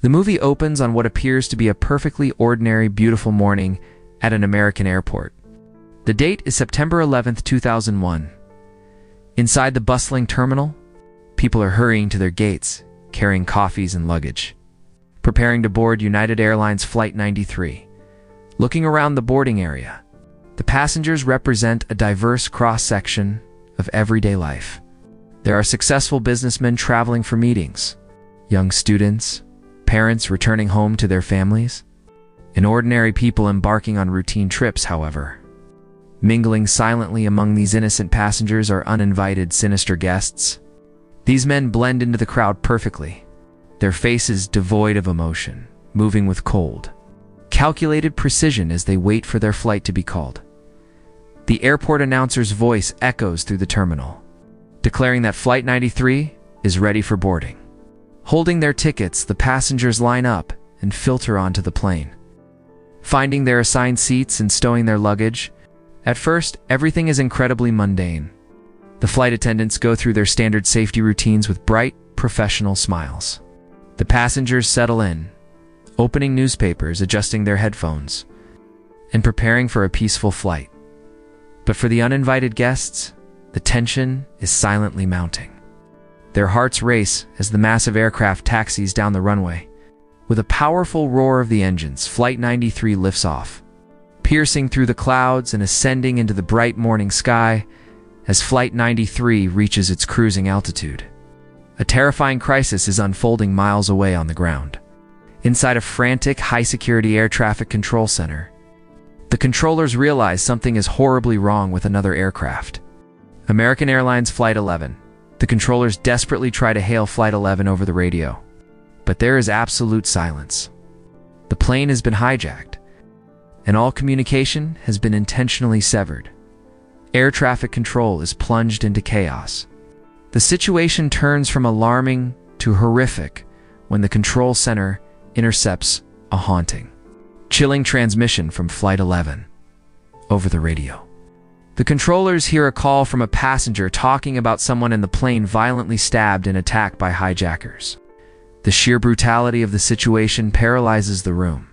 The movie opens on what appears to be a perfectly ordinary, beautiful morning at an American airport. The date is September 11th, 2001. Inside the bustling terminal, people are hurrying to their gates, carrying coffees and luggage, preparing to board United Airlines Flight 93. Looking around the boarding area, the passengers represent a diverse cross-section of everyday life. There are successful businessmen traveling for meetings, young students, parents returning home to their families, and ordinary people embarking on routine trips, however. Mingling silently among these innocent passengers are uninvited, sinister guests. These men blend into the crowd perfectly, their faces devoid of emotion, moving with cold, calculated precision as they wait for their flight to be called. The airport announcer's voice echoes through the terminal, declaring that Flight 93 is ready for boarding. Holding their tickets, the passengers line up and filter onto the plane. Finding their assigned seats and stowing their luggage, at first, everything is incredibly mundane. The flight attendants go through their standard safety routines with bright, professional smiles. The passengers settle in, opening newspapers, adjusting their headphones, and preparing for a peaceful flight. But for the uninvited guests, the tension is silently mounting. Their hearts race as the massive aircraft taxis down the runway. With a powerful roar of the engines, Flight 93 lifts off, piercing through the clouds and ascending into the bright morning sky as Flight 93 reaches its cruising altitude. A terrifying crisis is unfolding miles away on the ground. Inside a frantic, high-security air traffic control center, the controllers realize something is horribly wrong with another aircraft. American Airlines Flight 11. The controllers desperately try to hail Flight 11 over the radio, but there is absolute silence. The plane has been hijacked, and all communication has been intentionally severed. Air traffic control is plunged into chaos. The situation turns from alarming to horrific when the control center intercepts a haunting, chilling transmission from Flight 11 over the radio. The controllers hear a call from a passenger talking about someone in the plane violently stabbed and attacked by hijackers. The sheer brutality of the situation paralyzes the room.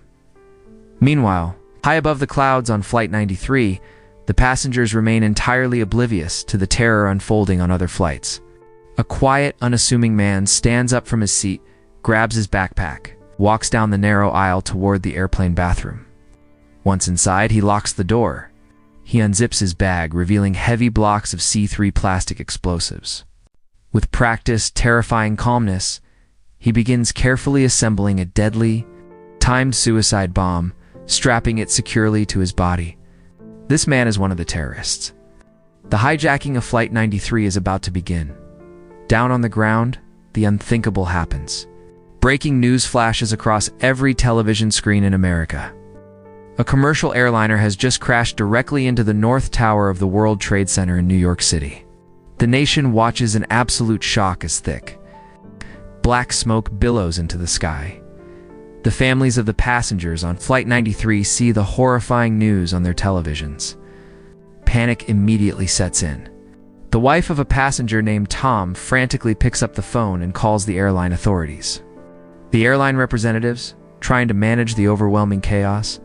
Meanwhile, high above the clouds on Flight 93, the passengers remain entirely oblivious to the terror unfolding on other flights. A quiet, unassuming man stands up from his seat, grabs his backpack, walks down the narrow aisle toward the airplane bathroom. Once inside, he locks the door. He unzips his bag, revealing heavy blocks of C3 plastic explosives. With practiced, terrifying calmness, he begins carefully assembling a deadly, timed suicide bomb, strapping it securely to his body. This man is one of the terrorists. The hijacking of Flight 93 is about to begin. Down on the ground, the unthinkable happens. Breaking news flashes across every television screen in America. A commercial airliner has just crashed directly into the North Tower of the World Trade Center in New York City. The nation watches in absolute shock as thick, black smoke billows into the sky. The families of the passengers on Flight 93 see the horrifying news on their televisions. Panic immediately sets in. The wife of a passenger named Tom frantically picks up the phone and calls the airline authorities. The airline representatives, trying to manage the overwhelming chaos,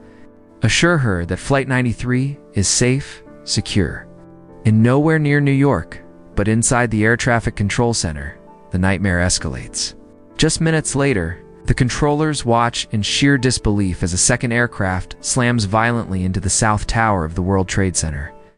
assure her that Flight 93 is safe, secure, and nowhere near New York, but inside the air traffic control center. The nightmare escalates. Just minutes later, the controllers watch in sheer disbelief as a second aircraft slams violently into the South Tower of the World Trade Center.